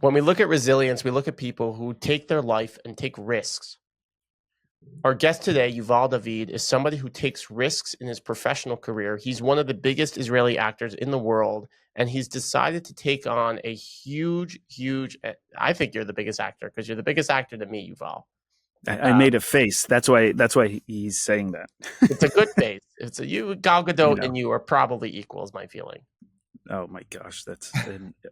when we look at resilience, we look at people who take their life and take risks. Our guest today, Yuval David, is somebody who takes risks in his professional career. He's one of the biggest Israeli actors in the world, and he's decided to take on a huge, I think you're the biggest actor because you're the biggest actor to me, Yuval. I made a face. That's why he's saying that. It's a good face. It's you, Gal Gadot, know. and you are probably equal, is my feeling. Oh my gosh, that's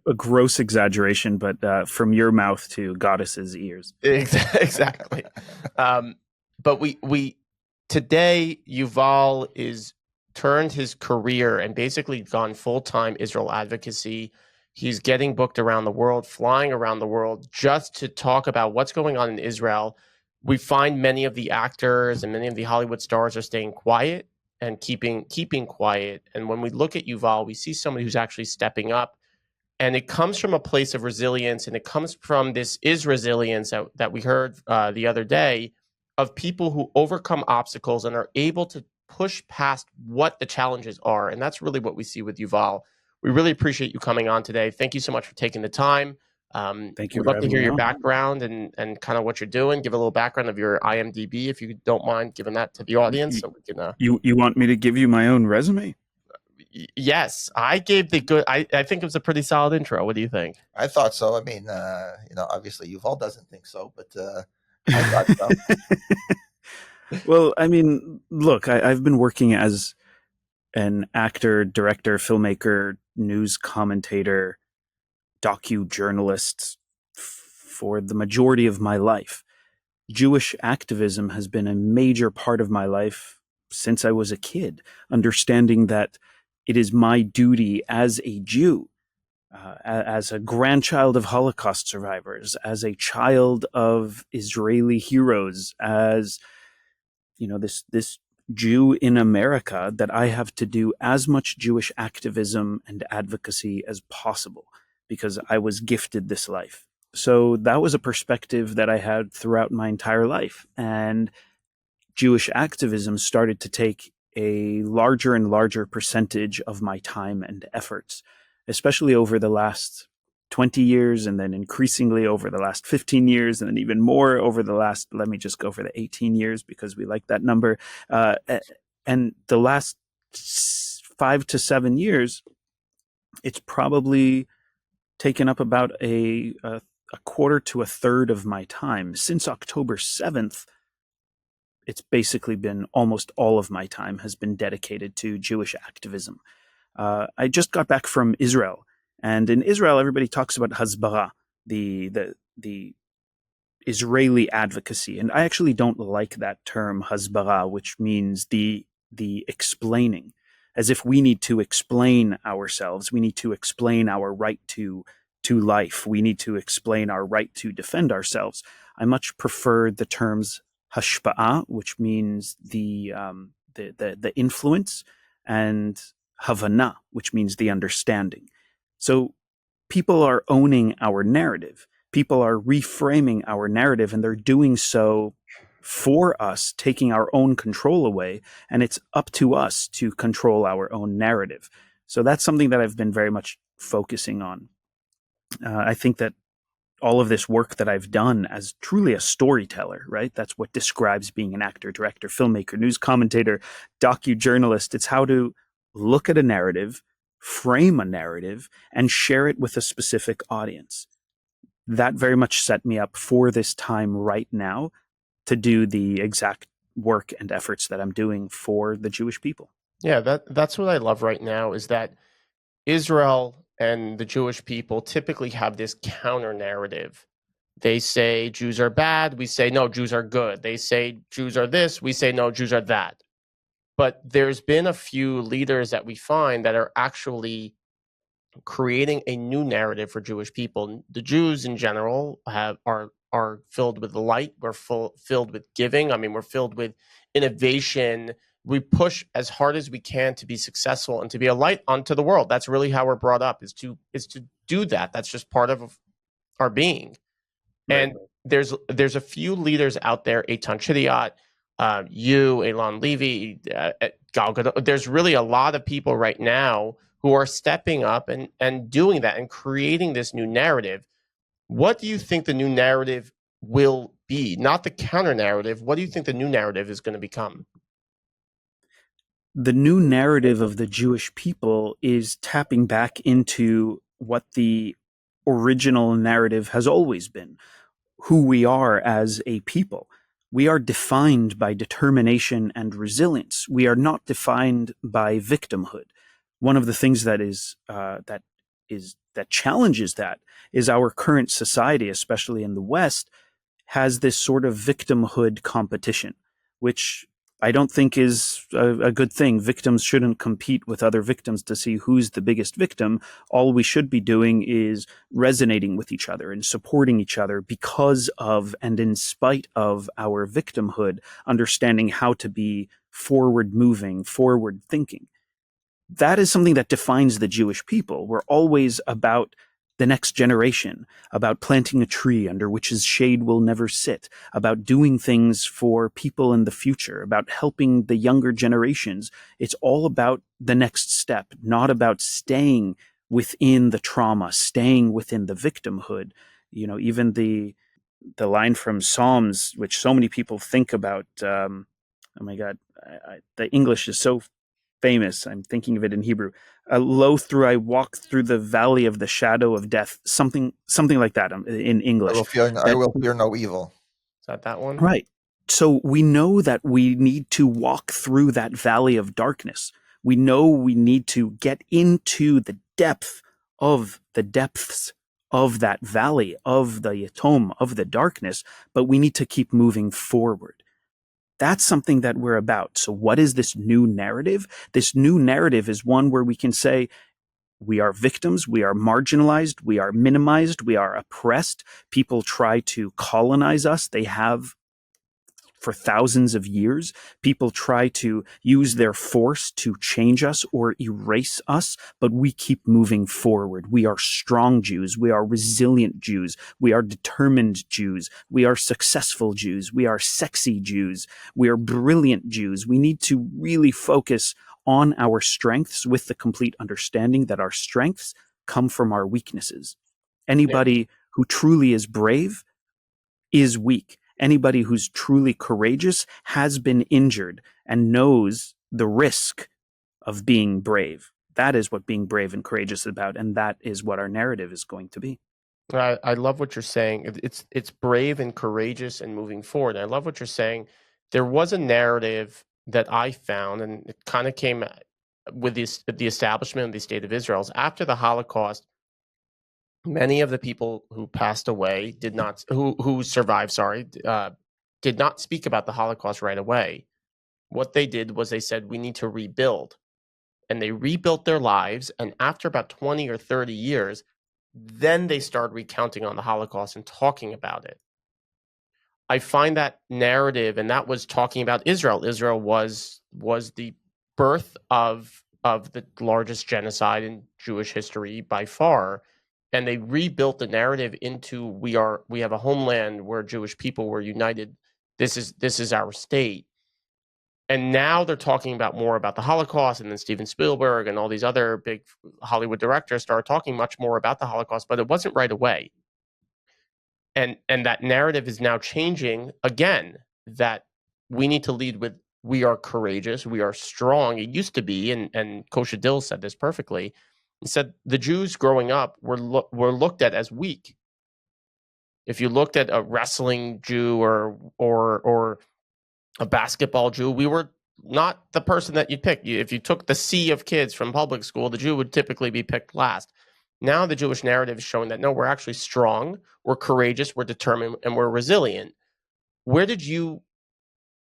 a gross exaggeration, but from your mouth to goddess's ears. Exactly. But we today, Yuval is turned his career and basically gone full-time Israel advocacy. He's getting booked around the world, flying around the world just to talk about what's going on in Israel. We find many of the actors and many of the Hollywood stars are staying quiet and keeping quiet. And when we look at Yuval, we see somebody who's actually stepping up. And it comes from a place of resilience, and it comes from this is resilience that we heard the other day of people who overcome obstacles and are able to push past what the challenges are. And that's really what we see with Yuval. We really appreciate you coming on today. Thank you so much for taking the time. Thank you. We'd love to hear your background and kind of what you're doing. Give a little background of your IMDb, if you don't mind giving that to the audience. So we can. You want me to give you my own resume? Yes, I gave the good. I think it was a pretty solid intro. What do you think? I thought so. I mean, obviously Yuval doesn't think so, but I thought so. Well, I mean, look, I've been working as an actor, director, filmmaker, news commentator, docu-journalist for the majority of my life. Jewish activism has been a major part of my life since I was a kid, understanding that it is my duty as a Jew, as a grandchild of Holocaust survivors, as a child of Israeli heroes, as this Jew in America, that I have to do as much Jewish activism and advocacy as possible because I was gifted this life. So that was a perspective that I had throughout my entire life. And Jewish activism started to take a larger and larger percentage of my time and efforts, especially over the last 20 years, and then increasingly over the last 15 years, and then even more over the last, let me just go for the 18 years because we like that number. And the last 5 to 7 years, it's probably taken up about a quarter to a third of my time. Since October 7th, it's basically been almost all of my time has been dedicated to Jewish activism. I just got back from Israel, and in Israel, everybody talks about hasbara, the Israeli advocacy, and I actually don't like that term hasbara, which means the explaining, as if we need to explain ourselves, we need to explain our right to life, we need to explain our right to defend ourselves. I much prefer the terms hashpa'ah, which means the influence, and havana, which means the understanding. So people are owning our narrative. People are reframing our narrative, and they're doing so for us, taking our own control away, and it's up to us to control our own narrative. So that's something that I've been very much focusing on. I think that all of this work that I've done as truly a storyteller, right? That's what describes being an actor, director, filmmaker, news commentator, docu-journalist. It's how to look at a narrative, frame a narrative, and share it with a specific audience. That very much set me up for this time right now to do the exact work and efforts that I'm doing for the Jewish people. Yeah, that's what I love right now is that Israel and the Jewish people typically have this counter narrative. They say Jews are bad. We say, no, Jews are good. They say Jews are this. We say, no, Jews are that. But there's been a few leaders that we find that are actually creating a new narrative for Jewish people. The Jews in general are filled with light. We're filled with giving. I mean, we're filled with innovation. We push as hard as we can to be successful and to be a light onto the world. That's really how we're brought up, is to do that. That's just part of our being. Right. And there's a few leaders out there, Eitan Chidiat, you, Elon Levy, Gal Gadot. There's really a lot of people right now who are stepping up and doing that and creating this new narrative. What do you think the new narrative will be? Not the counter narrative. What do you think the new narrative is going to become? The new narrative of the Jewish people is tapping back into what the original narrative has always been, who we are as a people. We are defined by determination and resilience. We are not defined by victimhood. One of the things that challenges that is our current society, especially in the West, has this sort of victimhood competition, which I don't think is a good thing. Victims shouldn't compete with other victims to see who's the biggest victim. All we should be doing is resonating with each other and supporting each other because of and in spite of our victimhood, understanding how to be forward moving, forward thinking. That is something that defines the Jewish people. We're always about the next generation, about planting a tree under which his shade will never sit, about doing things for people in the future, about helping the younger generations. It's all about the next step, not about staying within the trauma, staying within the victimhood. Even the line from Psalms, which so many people think about. Oh my God, the English is so famous. I'm thinking of it in Hebrew. Lo through I walk through the valley of the shadow of death. Something like that in English. I will fear no evil. Is that one? Right. So we know that we need to walk through that valley of darkness. We know we need to get into the depths of that valley, of the Yatom, of the darkness, but we need to keep moving forward. That's something that we're about. So what is this new narrative? This new narrative is one where we can say, we are victims, we are marginalized, we are minimized, we are oppressed. People try to colonize us. They have for thousands of years. People try to use their force to change us or erase us, but we keep moving forward. We are strong Jews. We are resilient Jews. We are determined Jews. We are successful Jews. We are sexy Jews. We are brilliant Jews. We need to really focus on our strengths with the complete understanding that our strengths come from our weaknesses. Anybody who truly is brave is weak. Anybody who's truly courageous has been injured and knows the risk of being brave. That is what being brave and courageous is about, and that is what our narrative is going to be. I love what you're saying. It's brave and courageous and moving forward. I love what you're saying. There was a narrative that I found, and it kind of came with the establishment of the state of Israel. After the Holocaust, many of the people who passed away who survived, did not speak about the Holocaust right away. What they did was they said, we need to rebuild. And they rebuilt their lives. And after about 20 or 30 years, then they started recounting on the Holocaust and talking about it. I find that narrative, and that was talking about Israel. Israel was the birth of the largest genocide in Jewish history by far. And they rebuilt the narrative into we have a homeland where Jewish people were united. This is our state. And now they're talking about more about the Holocaust, and then Steven Spielberg and all these other big Hollywood directors started talking much more about the Holocaust, but it wasn't right away. And that narrative is now changing again, that we need to lead with we are courageous, we are strong. It used to be, and Kosha Dill said this perfectly. He said the Jews growing up were looked at as weak. If you looked at a wrestling Jew or a basketball Jew, we were not the person that you'd pick. If you took the sea of kids from public school, the Jew would typically be picked last. Now the Jewish narrative is showing that no, we're actually strong, we're courageous, we're determined, and we're resilient. Where did you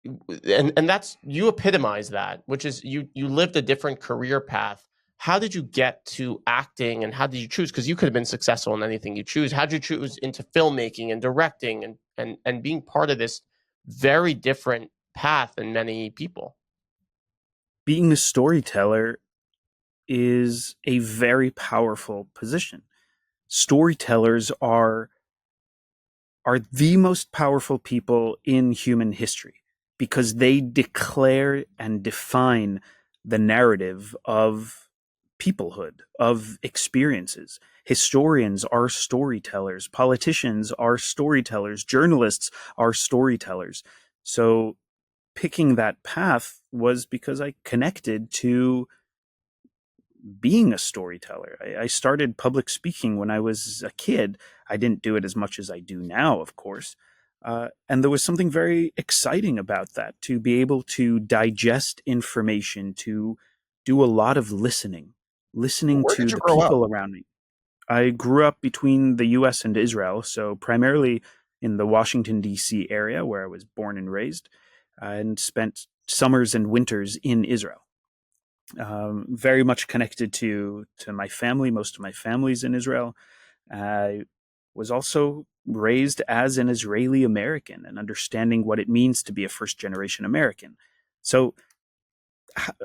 and that's you epitomize that, which is you lived a different career path. How did you get to acting, and how did you choose? Because you could have been successful in anything you choose. How did you choose into filmmaking and directing and being part of this very different path than many people? Being a storyteller is a very powerful position. Storytellers are the most powerful people in human history because they declare and define the narrative of peoplehood, of experiences. Historians are storytellers, politicians are storytellers, journalists are storytellers. So picking that path was because I connected to being a storyteller. I started public speaking when I was a kid. I didn't do it as much as I do now, of course. And there was something very exciting about that, to be able to digest information, to do a lot of listening Where did to you the grow up? people around me. I grew up between the US and Israel, so primarily in the Washington, D.C. area where I was born and raised, and spent summers and winters in Israel. Very much connected to my family. Most of my family's in Israel. I was also raised as an Israeli American and understanding what it means to be a first generation American. So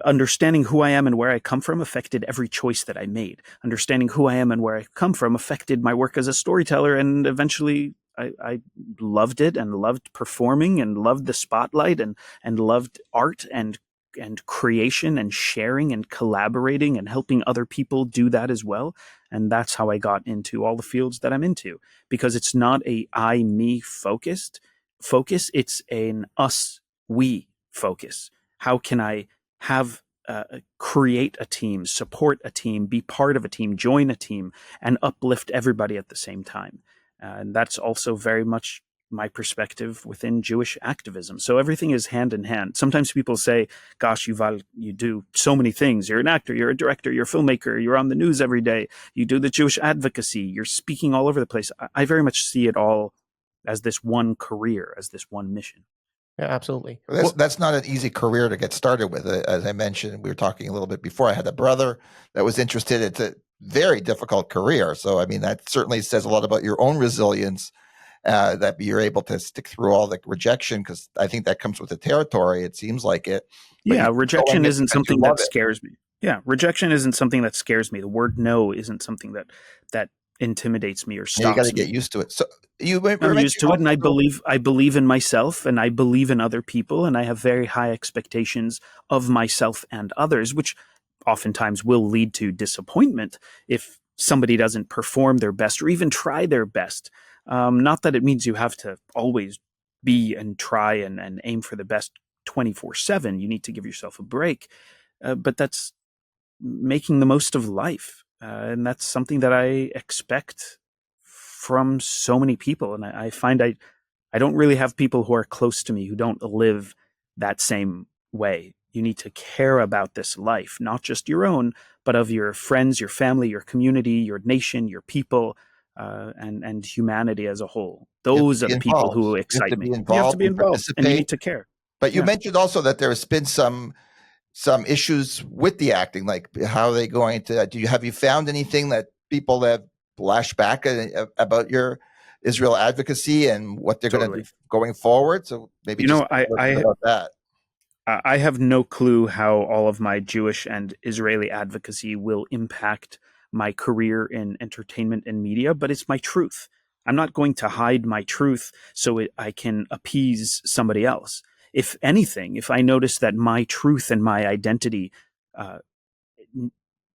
understanding who I am and where I come from affected every choice that I made. Understanding who I am and where I come from affected my work as a storyteller, and eventually I loved it and loved performing and loved the spotlight and loved art and creation and sharing and collaborating and helping other people do that as well. And that's how I got into all the fields that I'm into, because it's not a I me focus, it's an us we focus. How can I have create a team, support a team, be part of a team, join a team, and uplift everybody at the same time? And that's also very much my perspective within Jewish activism. So everything is hand in hand. Sometimes people say, gosh, Yuval, you do so many things. You're an actor, you're a director, you're a filmmaker, you're on the news every day, you do the Jewish advocacy, you're speaking all over the place. I very much see it all as this one career, as this one mission. Yeah, absolutely. That's not an easy career to get started with. As I mentioned, we were talking a little bit before. I had a brother that was interested. It's a very difficult career. So, I mean, that certainly says a lot about your own resilience, that you're able to stick through all the rejection, because I think that comes with the territory. It seems like it. But Yeah, rejection isn't something that it. scares me. Yeah, rejection isn't something that scares me. The word no isn't something that intimidates me or Yeah, you got stops to get me. used to it. So you I'm used to it, and also, I believe in myself, and I believe in other people, and I have very high expectations of myself and others, which oftentimes will lead to disappointment if somebody doesn't perform their best or even try their best. Not that it means you have to always be and try and aim for the best 24/7. You need to give yourself a break, but that's making the most of life. And that's something that I expect from so many people. And I find I don't really have people who are close to me who don't live that same way. You need to care about this life, not just your own, but of your friends, your family, your community, your nation, your people, and humanity as a whole. you have to Those are be the people involved. who You have excite to be me. You have to involved be and involved, and you participate. need to care. But you Yeah. mentioned also that there has been some issues with the acting. Like, how are they going to? Have you found anything that people have lashed back about your Israel advocacy and what they're going to do Totally. going forward? So maybe You just know, talk a little bit about that. I have no clue how all of my Jewish and Israeli advocacy will impact my career in entertainment and media, but it's my truth. I'm not going to hide my truth so I can appease somebody else. If anything, if I notice that my truth and my identity uh,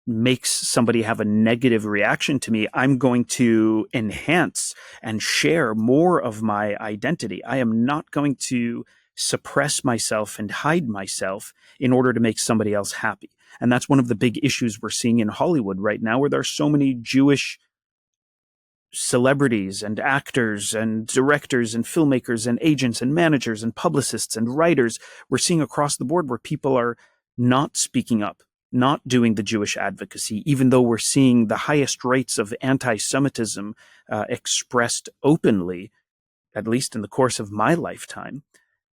makes somebody have a negative reaction to me, I'm going to enhance and share more of my identity. I am not going to suppress myself and hide myself in order to make somebody else happy. And that's one of the big issues we're seeing in Hollywood right now, where there are so many Jewish celebrities and actors and directors and filmmakers and agents and managers and publicists and writers. We're seeing across the board where people are not speaking up, not doing the Jewish advocacy, even though we're seeing the highest rates of anti-Semitism expressed openly, at least in the course of my lifetime.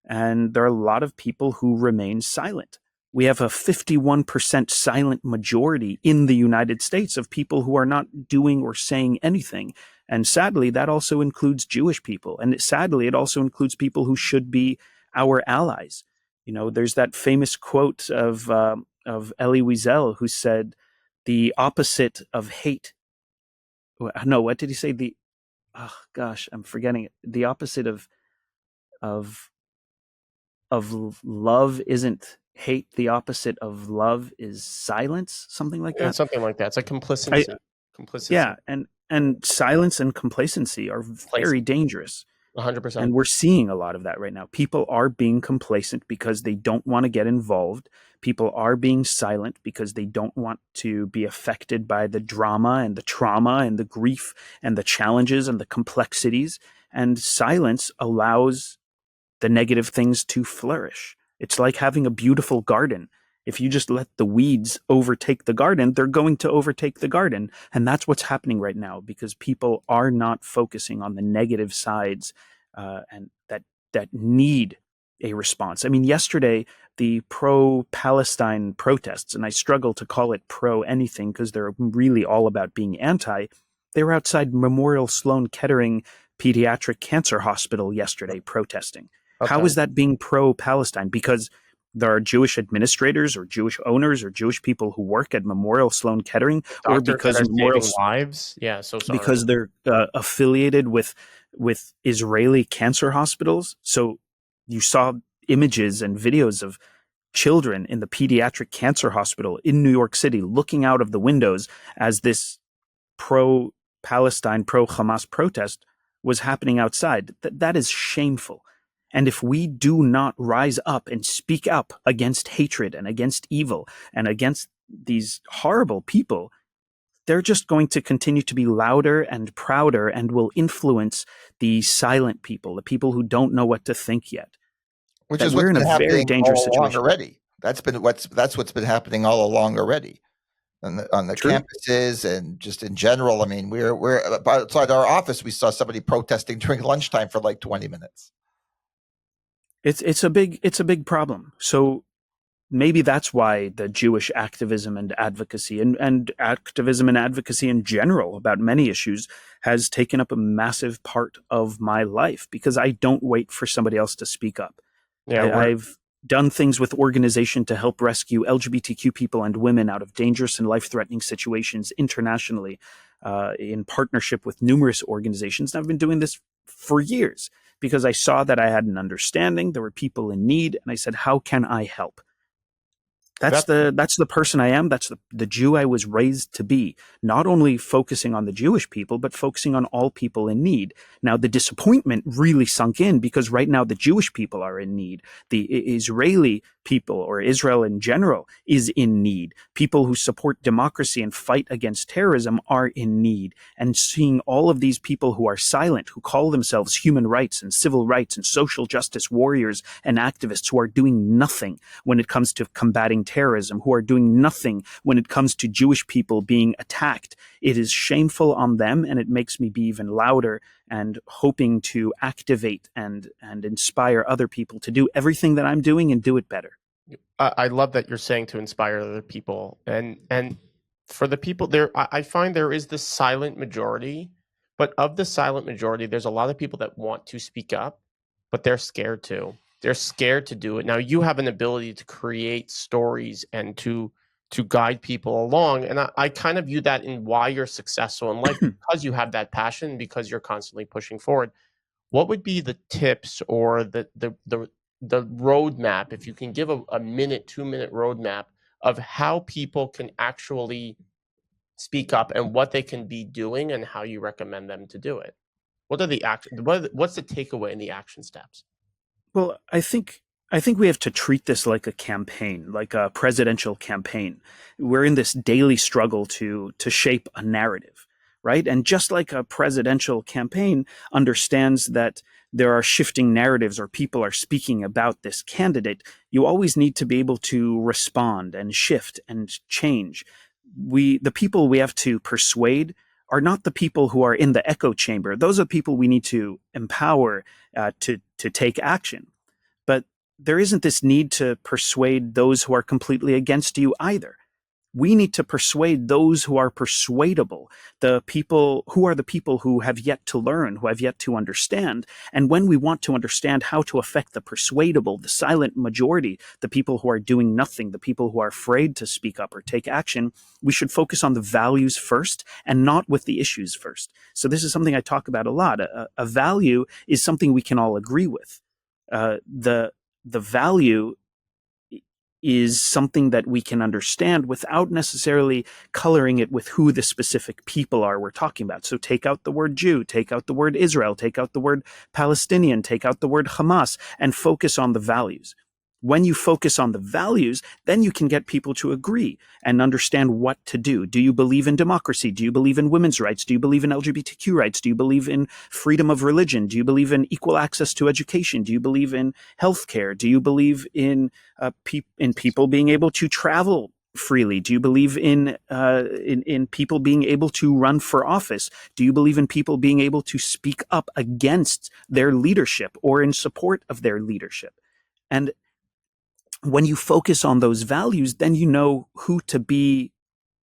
And there are a lot of people who remain silent. We have a 51% silent majority in the United States of people who are not doing or saying anything. And sadly, that also includes Jewish people. And sadly, it also includes people who should be our allies. You know, there's that famous quote of Elie Wiesel, who said, the opposite of hate. No, what did he say? Oh gosh, I'm forgetting it. The opposite of of love isn't hate, the opposite of love is silence, something like Yeah, that. something like that. It's like I, complacency. yeah, Complacency. and silence and complacency are very Complacent. dangerous. And 100%. we're seeing a lot of that right now. People are being complacent because they don't want to get involved. People are being silent because they don't want to be affected by the drama and the trauma and the grief and the challenges and the complexities. And silence allows the negative things to flourish. It's like having a beautiful garden. If you just let the weeds overtake the garden, they're going to overtake the garden. And that's what's happening right now because people are not focusing on the negative sides and that need a response. I mean, yesterday, the pro-Palestine protests, and I struggle to call it pro anything because they're really all about being anti, they were outside Memorial Sloan Kettering Pediatric Cancer Hospital yesterday protesting. How Okay. is that being pro-Palestine? Because there are Jewish administrators or Jewish owners or Jewish people who work at Memorial Sloan Kettering, or Doctors that because are saving lives. Yeah, so sorry. because they're affiliated with Israeli cancer hospitals. So you saw images and videos of children in the pediatric cancer hospital in New York City looking out of the windows as this pro-Palestine, pro-Hamas protest was happening outside. That is shameful. And if we do not rise up and speak up against hatred and against evil and against these horrible people, they're just going to continue to be louder and prouder and will influence the silent people, the people who don't know what to think yet. Which That is we're what's in a been very happening dangerous all along situation. already. That's what's been happening all along already on the True. campuses and just in general. I mean, we're outside our office. We saw somebody protesting during lunchtime for like 20 minutes. It's a big problem. So maybe that's why the Jewish activism and advocacy and activism and advocacy in general about many issues has taken up a massive part of my life because I don't wait for somebody else to speak up. Yeah, I've done things with organization to help rescue LGBTQ people and women out of dangerous and life-threatening situations internationally in partnership with numerous organizations. And I've been doing this for years because I saw that I had an understanding. There were people in need, and I said, how can I help? That's that's the person I am. That's the Jew I was raised to be, not only focusing on the Jewish people, but focusing on all people in need. Now, the disappointment really sunk in because right now the Jewish people are in need. The Israeli people or Israel in general is in need. People who support democracy and fight against terrorism are in need. And seeing all of these people who are silent, who call themselves human rights and civil rights and social justice warriors and activists who are doing nothing when it comes to combating terrorism, who are doing nothing when it comes to Jewish people being attacked. It is shameful on them, and it makes me be even louder and hoping to activate and inspire other people to do everything that I'm doing and do it better. I love that you're saying to inspire other people, and for the people there, I find there is this silent majority, but of the silent majority, there's a lot of people that want to speak up, but they're scared to. They're scared to do it. Now you have an ability to create stories and to guide people along, and I kind of view that in why you're successful in life because you have that passion, because you're constantly pushing forward. What would be the tips or the roadmap, if you can give a minute, 2 minute roadmap of how people can actually speak up and what they can be doing and how you recommend them to do it? What are the what's the takeaway in the action steps? Well, I think we have to treat this like a campaign, like a presidential campaign. We're in this daily struggle to shape a narrative, right? And just like a presidential campaign understands that there are shifting narratives or people are speaking about this candidate, you always need to be able to respond and shift and change. The people we have to persuade are not the people who are in the echo chamber. Those are people we need to empower to take action. But there isn't this need to persuade those who are completely against you either. We need to persuade those who are persuadable, the people who have yet to learn, who have yet to understand. And when we want to understand how to affect the persuadable, the silent majority, the people who are doing nothing, the people who are afraid to speak up or take action, we should focus on the values first and not with the issues first. So this is something I talk about a lot. A value is something we can all agree with. The value is something that we can understand without necessarily coloring it with who the specific people are we're talking about. So take out the word Jew, take out the word Israel, take out the word Palestinian, take out the word Hamas, and focus on the values. When you focus on the values, then you can get people to agree and understand what to do. Do you believe in democracy? Do you believe in women's rights? Do you believe in LGBTQ rights? Do you believe in freedom of religion? Do you believe in equal access to education? Do you believe in healthcare? Do you believe in people being able to travel freely? Do you believe in people being able to run for office? Do you believe in people being able to speak up against their leadership or in support of their leadership? And when you focus on those values, then you know who to be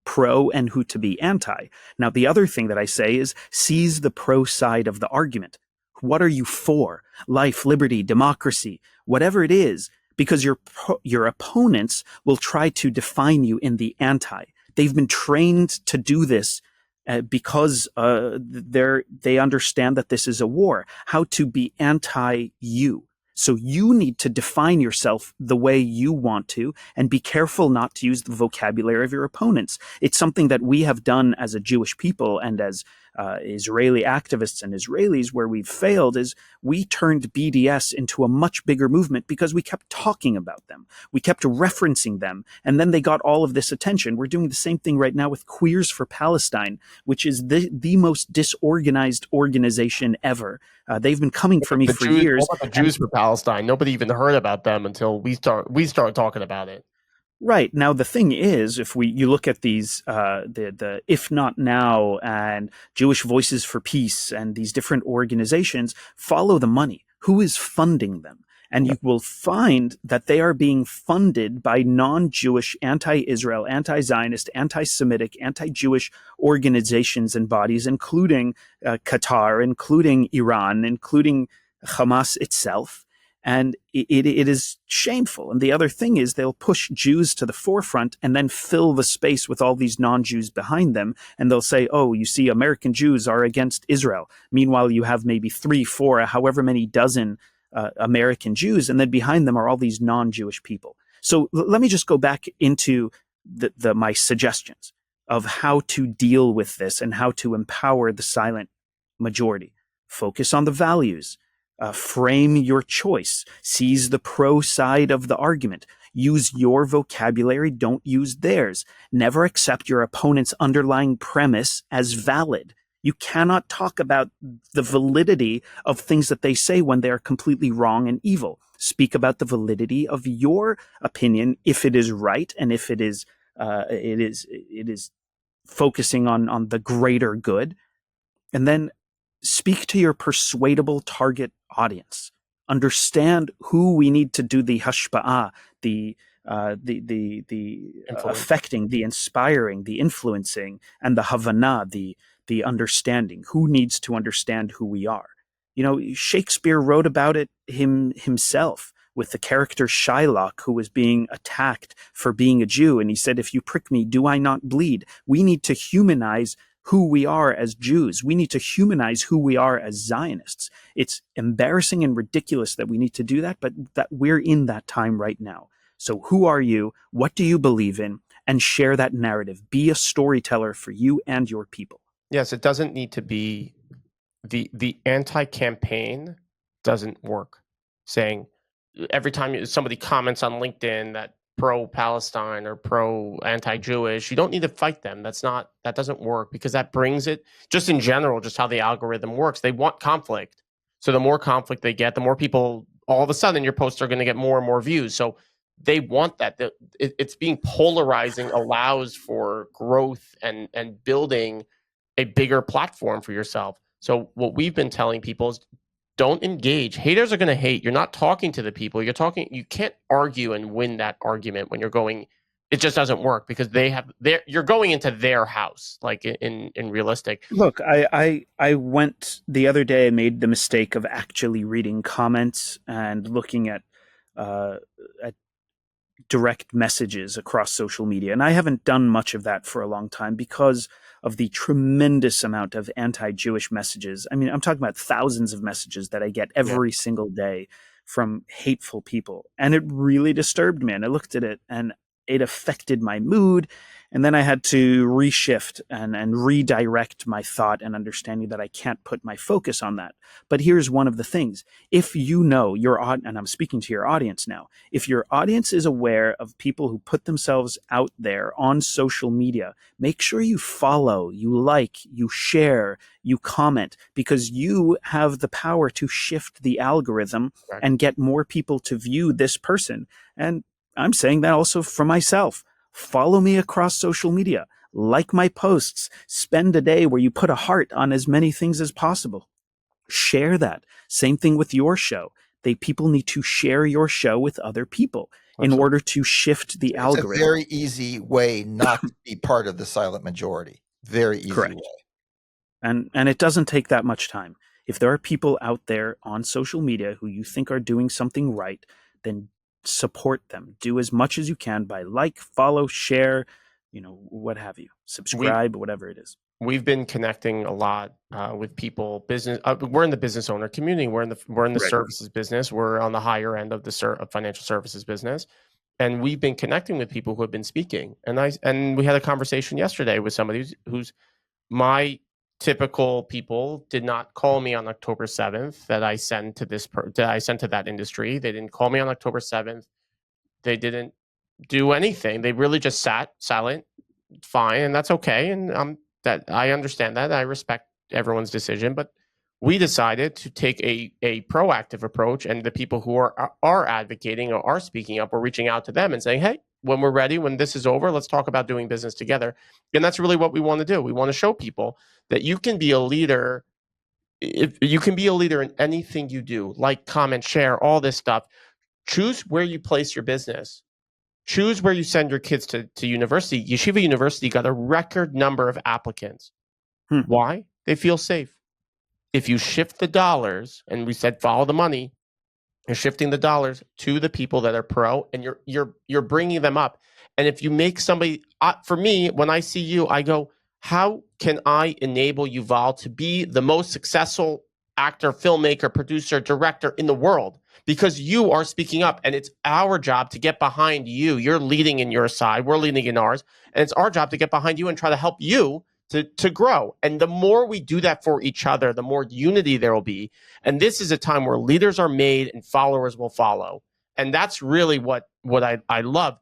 pro and who to be anti. Now, the other thing that I say is seize the pro side of the argument. What are you for? Life, liberty, democracy, whatever it is, because your opponents will try to define you in the anti. They've been trained to do this because they understand that this is a war, how to be anti-you. So you need to define yourself the way you want to and be careful not to use the vocabulary of your opponents. It's something that we have done as a Jewish people and as Israeli activists and Israelis where we've failed is we turned BDS into a much bigger movement because we kept talking about them. We kept referencing them, and then they got all of this attention. We're doing the same thing right now with Queers for Palestine, which is the most disorganized organization ever. They've been coming for me for years. What about the Jews for Palestine? Nobody even heard about them until we started talking about it. Right. Now, the thing is, if you look at these, the If Not Now and Jewish Voices for Peace and these different organizations, follow the money. Who is funding them? And you will find that they are being funded by non-Jewish, anti-Israel, anti-Zionist, anti-Semitic, anti-Jewish organizations and bodies, including Qatar, including Iran, including Hamas itself. And it is shameful. And the other thing is they'll push Jews to the forefront and then fill the space with all these non-Jews behind them. And they'll say, oh, you see, American Jews are against Israel. Meanwhile, you have maybe 3, 4, however many dozen American Jews. And then behind them are all these non-Jewish people. So let me just go back into my suggestions of how to deal with this and how to empower the silent majority. Focus on the values. Frame your choice. Seize the pro side of the argument. Use your vocabulary. Don't use theirs. Never accept your opponent's underlying premise as valid. You cannot talk about the validity of things that they say when they are completely wrong and evil. Speak about the validity of your opinion if it is right and if it is focusing on the greater good. And then speak to your persuadable target audience. Understand who we need to do the hashpa'ah, the affecting, the inspiring, the influencing, and the havana, the understanding. Who needs to understand who we are? You know, Shakespeare wrote about it himself with the character Shylock, who was being attacked for being a Jew. And he said, if you prick me, do I not bleed? We need to humanize who we are as Jews. We need to humanize who we are as Zionists. It's embarrassing and ridiculous that we need to do that, but that we're in that time right now. So who are you? What do you believe in? And share that narrative. Be a storyteller for you and your people. Yes, it doesn't need to be the anti-campaign doesn't work. Saying every time somebody comments on LinkedIn that pro-Palestine or pro-anti-Jewish, you don't need to fight them. That doesn't work, because that brings it, just in general, just how the algorithm works. They want conflict. So the more conflict they get, the more people, all of a sudden your posts are going to get more and more views. So they want that. It's being polarizing allows for growth and building a bigger platform for yourself. So what we've been telling people is don't engage. Haters are going to hate. You're not talking to the people. You can't argue and win that argument when you're going. It just doesn't work, because you're going into their house, like in realistic. Look, I went the other day, I made the mistake of actually reading comments and looking at direct messages across social media. And I haven't done much of that for a long time because of the tremendous amount of anti-Jewish messages. I mean, I'm talking about thousands of messages that I get every single day from hateful people. And it really disturbed me. And I looked at it and it affected my mood. And then I had to reshift and redirect my thought and understanding that I can't put my focus on that. But here's one of the things. If you know and I'm speaking to your audience now, if your audience is aware of people who put themselves out there on social media, make sure you follow, you like, you share, you comment, because you have the power to shift the algorithm and get more people to view this person. And I'm saying that also for myself. Follow me across social media, like my posts, spend a day where you put a heart on as many things as possible. Share that. Same thing with your show. People need to share your show with other people in order to shift the algorithm. It's a very easy way not to be part of the silent majority. Very easy Correct. way. And it doesn't take that much time. If there are people out there on social media who you think are doing something right, then support them. Do as much as you can by follow, share, what have you, subscribe, whatever it is. We've been connecting a lot with people. Business. We're in the business owner community. We're in the services business. We're on the higher end of the financial services business, and we've been connecting with people who have been speaking. And we had a conversation yesterday with somebody who's my typical people did not call me on October 7th that I sent to that industry. They didn't call me on October 7th. They didn't do anything. They really just sat silent, fine, and that's okay. And that I understand that. I respect everyone's decision, but we decided to take a proactive approach, and the people who are advocating or are speaking up, we're reaching out to them and saying, hey, when we're ready, when this is over, let's talk about doing business together. And that's really what we want to do. We want to show people that you can be a leader. If you can be a leader in anything you do, like, comment, share, all this stuff. Choose where you place your business. Choose where you send your kids to university. Yeshiva University got a record number of applicants. Why? They feel safe. If you shift the dollars, and we said follow the money, you're shifting the dollars to the people that are pro, and you're bringing them up. And if you make somebody, for me, when I see you, I go, how can I enable Yuval to be the most successful actor, filmmaker, producer, director in the world? Because you are speaking up, and it's our job to get behind you. You're leading in your side, we're leading in ours, and it's our job to get behind you and try to help you to grow. And the more we do that for each other, the more unity there will be. And this is a time where leaders are made and followers will follow. And that's really what I love.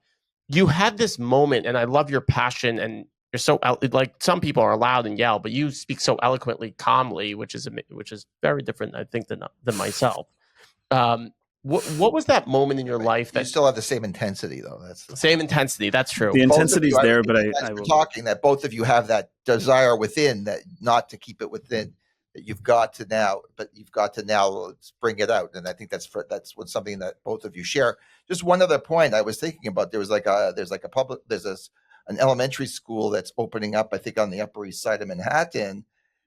You had this moment, and I love your passion, and you're so, like, some people are loud and yell, but you speak so eloquently, calmly, which is very different, I think, than myself. What was that moment in your life that you still have the same intensity, though? That's the same intensity. That's true. The intensity is there, but I will talking that both of you have that desire within, that not to keep it within, that you've got to now, let's bring it out. And I think that's something that both of you share. Just one other point I was thinking about. There's an elementary school that's opening up, I think, on the Upper East Side of Manhattan,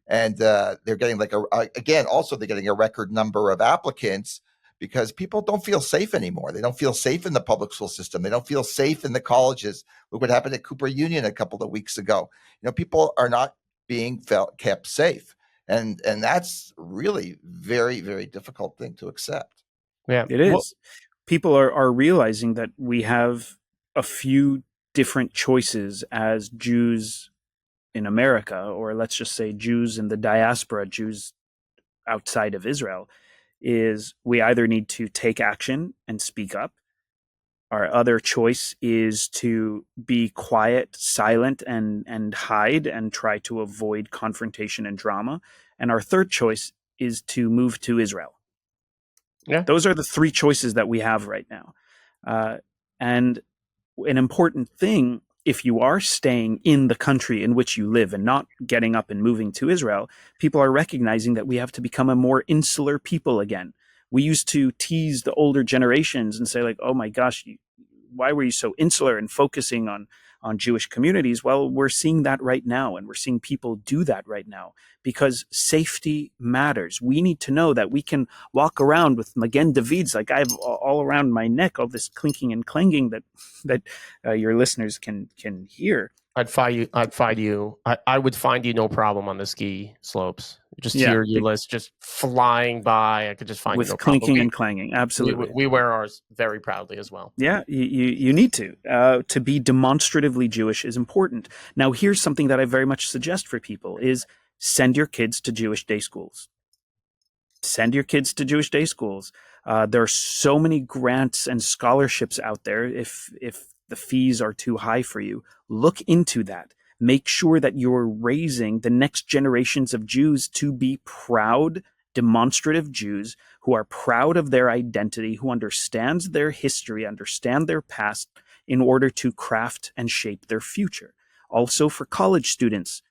and they're getting they're getting a record number of applicants, because people don't feel safe anymore. They don't feel safe in the public school system. They don't feel safe in the colleges. Look what happened at Cooper Union a couple of weeks ago. People are not being kept safe. And that's really very, very difficult thing to accept. Yeah, it is. People are realizing that we have a few different choices as Jews in America, or let's just say Jews in the diaspora, Jews outside of Israel, is we either need to take action and speak up. Our other choice is to be quiet, silent, and hide and try to avoid confrontation and drama. And our third choice is to move to Israel. Yeah. Those are the three choices that we have right now. And an important thing, if you are staying in the country in which you live and not getting up and moving to Israel, people are recognizing that we have to become a more insular people again. We used to tease the older generations and say, like, oh my gosh, why were you so insular and focusing on Jewish communities? Well, we're seeing that right now, and we're seeing people do that right now because safety matters. We need to know that we can walk around with Magen Davids, like I have all around my neck, all this clinking and clanging that your listeners can hear. I would find you no problem on the ski slopes. Just Yeah, hear your list just flying by. I could just find with no problem. clinking and clanging. Absolutely. We wear ours very proudly as well. Yeah, you need to. To be demonstratively Jewish is important. Now, here's something that I very much suggest for people is send your kids to Jewish day schools. Send your kids to Jewish day schools. There are so many grants and scholarships out there. If the fees are too high for you, look into that. Make sure that you're raising the next generations of Jews to be proud, demonstrative Jews who are proud of their identity, who understands their history, understand their past in order to craft and shape their future. Also for college students,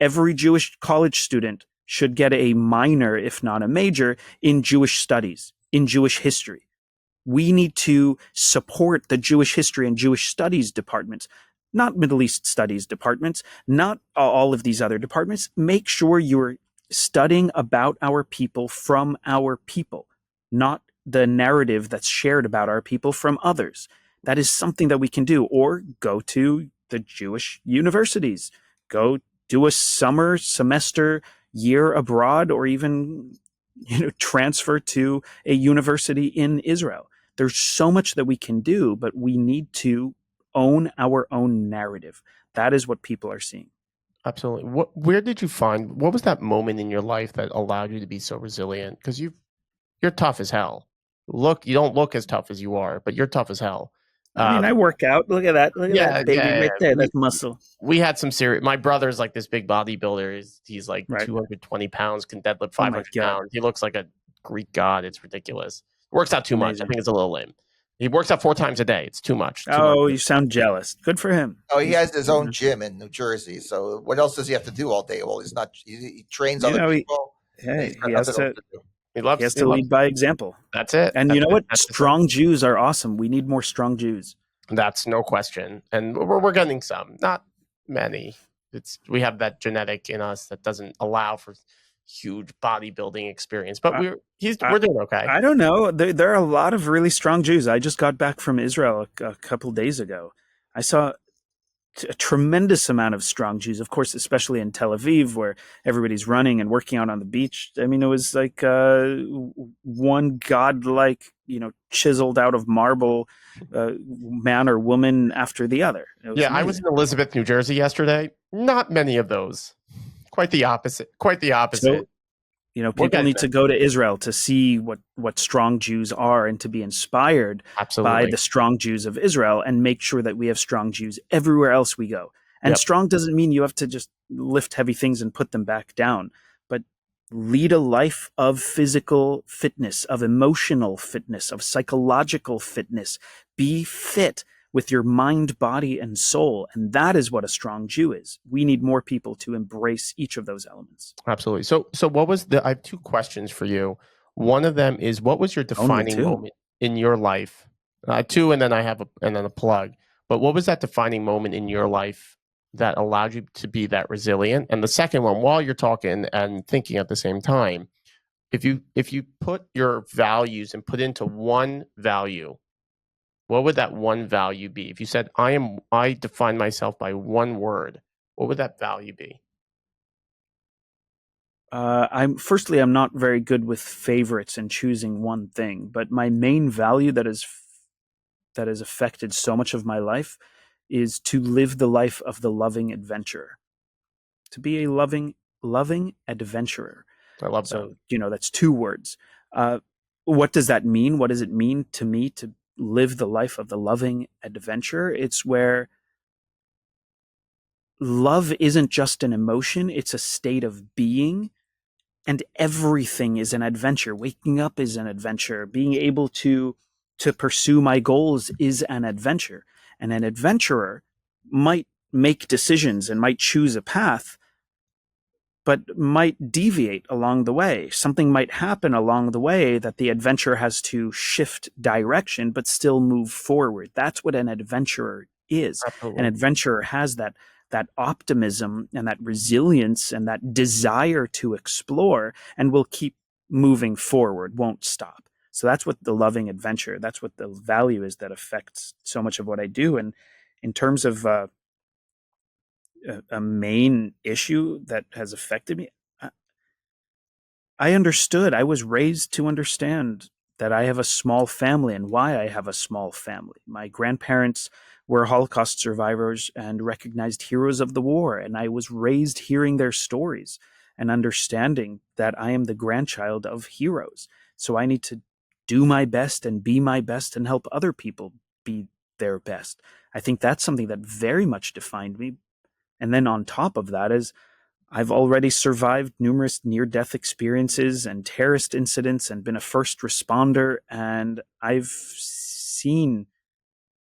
every Jewish college student should get a minor, if not a major, in Jewish studies, in Jewish history. We need to support the Jewish history and Jewish studies departments, not Middle East studies departments, not all of these other departments. Make sure you're studying about our people from our people, not the narrative that's shared about our people from others. That is something that we can do. Or go to the Jewish universities, go do a summer semester year abroad, or even transfer to a university in Israel. There's so much that we can do, but we need to own our own narrative. That is what people are seeing. Absolutely. Where did you find, what was that moment in your life that allowed you to be so resilient? Because you're tough as hell. You don't look as tough as you are, but you're tough as hell. I mean, I work out. Look at that. Look at that baby right there. That's muscle. We had some serious. My brother's like this big bodybuilder. He's like 220 pounds, can deadlift 500 pounds. He looks like a Greek god. It's ridiculous. Works out too much. I think it's a little lame. He works out 4 times a day. It's too much. You sound jealous. Good for him. Oh, he has his own gym in New Jersey. So what else does he have to do all day? Well, he's not. He trains other people. He has to lead by example. That's it. And you know what? Strong Jews are awesome. We need more strong Jews. That's no question. And we're getting some, not many. We have that genetic in us that doesn't allow for huge bodybuilding experience, but we're doing okay. I don't know. There are a lot of really strong Jews. I just got back from Israel a couple days ago. I saw a tremendous amount of strong Jews, of course, especially in Tel Aviv, where everybody's running and working out on the beach. I mean, it was like one godlike, chiseled out of marble man or woman after the other. Yeah, amazing. I was in Elizabeth, New Jersey yesterday. Not many of those. Quite the opposite. So, people need to go to Israel to see what strong Jews are and to be inspired by the strong Jews of Israel, and make sure that we have strong Jews everywhere else we go. And strong doesn't mean you have to just lift heavy things and put them back down, but lead a life of physical fitness, of emotional fitness, of psychological fitness. Be fit with your mind, body, and soul. And that is what a strong Jew is. We need more people to embrace each of those elements. Absolutely. So what was I have 2 questions for you. One of them is, what was your defining moment in your life? 2, and then I have a plug. But what was that defining moment in your life that allowed you to be that resilient? And the second one, while you're talking and thinking at the same time, if you put your values and put into one value, what would that one value be? If you said, I define myself by one word, what would that value be? I'm not very good with favorites and choosing one thing, but my main value that has affected so much of my life is to live the life of the loving adventurer. To be a loving adventurer. I love that. So, that's 2 words. What does that mean? What does it mean to me to live the life of the loving adventurer? It's where love isn't just an emotion, it's a state of being, and everything is an adventure. Waking up is an adventure. Being able to pursue my goals is an adventure. And an adventurer might make decisions and might choose a path, but might deviate along the way. Something might happen along the way that the adventurer has to shift direction, but still move forward. That's what an adventurer is. Absolutely. An adventurer has that optimism and that resilience and that desire to explore, and will keep moving forward, won't stop. So that's what the loving adventure, that's what the value is that affects so much of what I do. And in terms of a main issue that has affected me, I understood. I was raised to understand that I have a small family and why I have a small family. My grandparents were Holocaust survivors and recognized heroes of the war, and I was raised hearing their stories and understanding that I am the grandchild of heroes. So I need to do my best and be my best and help other people be their best. I think that's something that very much defined me. And then on top of that is I've already survived numerous near death experiences and terrorist incidents and been a first responder. And I've seen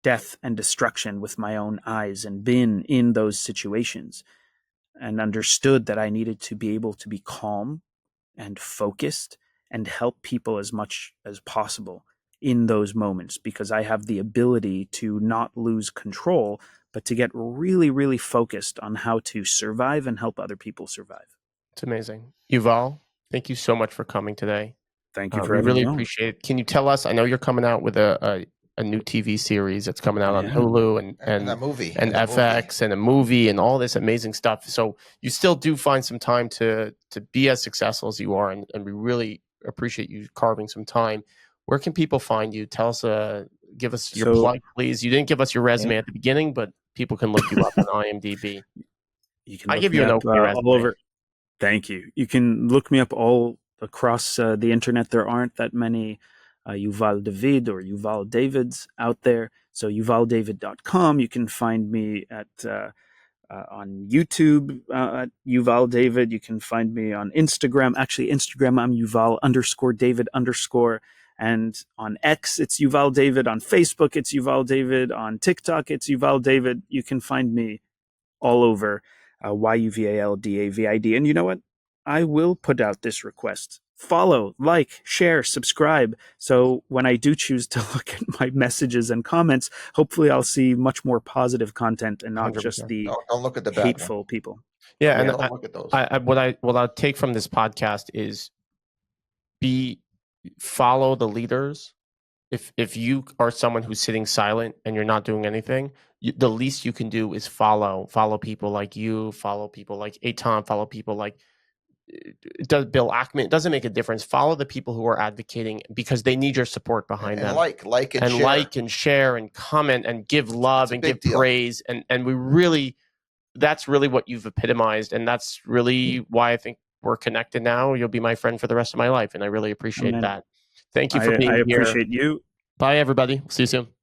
death and destruction with my own eyes and been in those situations and understood that I needed to be able to be calm and focused and help people as much as possible in those moments because I have the ability to not lose control, but to get really, really focused on how to survive and help other people survive. It's amazing. Yuval, thank you so much for coming today. Thank you for We having really me on. appreciate it. Can you tell us? I know you're coming out with a new TV series that's coming out on Yeah. Hulu And a movie. and FX and a movie and all this amazing stuff. So you still do find some time to be as successful as you are, and we really appreciate you carving some time. Where can people find you? Tell us, give us your plug, please. You didn't give us your resume at the beginning, but people can look you up on IMDb. You can I look give me you an up okay resume. all over. Thank you. You can look me up all across the internet. There aren't that many Yuval David or Yuval Davids out there. So yuvaldavid.com. You can find me at on YouTube at Yuval David. You can find me on Instagram. Actually, Instagram, I'm Yuval_David_. And on X, it's Yuval David. On Facebook, it's Yuval David. On TikTok, it's Yuval David. You can find me all over YUVALDAVID. And you know what? I will put out this request. Follow, like, share, subscribe. So when I do choose to look at my messages and comments, hopefully I'll see much more positive content and not 100%. just the Don't look at the bad hateful one. people. Yeah, and don't look at those. what I take from this podcast is follow the leaders. If you are someone who's sitting silent and you're not doing anything, the least you can do is follow people like you, follow people like Eitan, follow people like does Bill Ackman. It doesn't make a difference. Follow the people who are advocating because they need your support behind them. Like and share. Like and share and comment and give love and give praise. And we really, that's really what you've epitomized. And that's really why I think we're connected now. You'll be my friend for the rest of my life. And I really appreciate that. Thank you for being here. I appreciate you. Bye, everybody. See you soon.